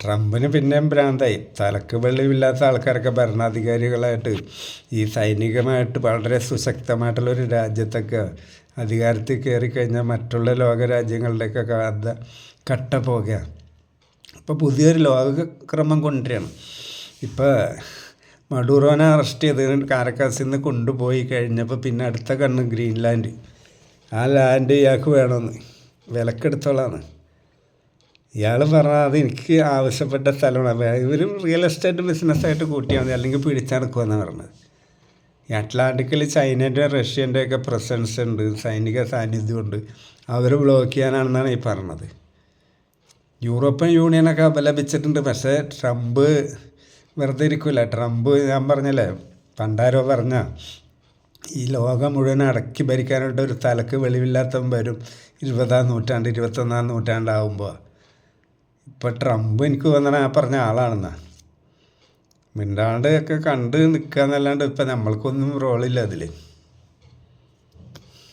ട്രംപിന് പിന്നെയും ഭ്രാന്തായി. തലക്ക് വെളിവില്ലാത്ത ആൾക്കാരൊക്കെ ഭരണാധികാരികളായിട്ട് ഈ സൈനികമായിട്ട് വളരെ സുശക്തമായിട്ടുള്ളൊരു രാജ്യത്തൊക്കെ അധികാരത്തിൽ കയറിക്കഴിഞ്ഞാൽ മറ്റുള്ള ലോകരാജ്യങ്ങളുടെയൊക്കെ കട്ട പോകുകയാണ്. ഇപ്പോൾ പുതിയൊരു ലോകക്രമം കൊണ്ടുവരികയാണ്. ഇപ്പോൾ മഡൂറോനെ അറസ്റ്റ് ചെയ്ത് കാരക്കാസിൽ നിന്ന് കൊണ്ടുപോയി കഴിഞ്ഞപ്പോൾ പിന്നെ അടുത്ത കണ്ണ് ഗ്രീൻലാൻഡ്. ആ ലാൻഡ് ഇയാൾക്ക് വേണമെന്ന് വിലക്കെടുത്തോളാണ് ഇയാൾ പറഞ്ഞാൽ. അത് എനിക്ക് ആവശ്യപ്പെട്ട സ്ഥലമാണ്. ഇവർ റിയൽ എസ്റ്റേറ്റ് ബിസിനസ്സായിട്ട് കൂട്ടിയാൽ മതി, അല്ലെങ്കിൽ പിടിച്ചെടുക്കുമെന്നാണ് പറഞ്ഞത്. ഈ അറ്റ്ലാന്റിക്കിൽ ചൈനൻ്റെ റഷ്യൻ്റെ ഒക്കെ പ്രസൻസ് ഉണ്ട്, സൈനിക സാന്നിധ്യമുണ്ട്. അവർ ബ്ലോക്ക് ചെയ്യാനാണെന്നാണ് ഈ പറഞ്ഞത്. യൂറോപ്യൻ യൂണിയനൊക്കെ അപലപിച്ചിട്ടുണ്ട്. പക്ഷേ ട്രംപ് വെറുതെ ഇരിക്കില്ല. ട്രംപ് ഞാൻ പറഞ്ഞല്ലേ, പണ്ടാരോ പറഞ്ഞ ഈ ലോകം മുഴുവൻ അടക്കി ഭരിക്കാനായിട്ട് ഒരു തലക്ക് വെളിവില്ലാത്തവൻ വരും 20-ാം നൂറ്റാണ്ട് 21-ാം നൂറ്റാണ്ടാവുമ്പോൾ. ഇപ്പോൾ ട്രംപ് എനിക്ക് തോന്നണ ആ പറഞ്ഞ ആളാണെന്നാ. മിണ്ടാണ്ട് ഒക്കെ കണ്ട് നിൽക്കുക എന്നല്ലാണ്ട് ഇപ്പം നമ്മൾക്കൊന്നും റോളില്ല അതിൽ.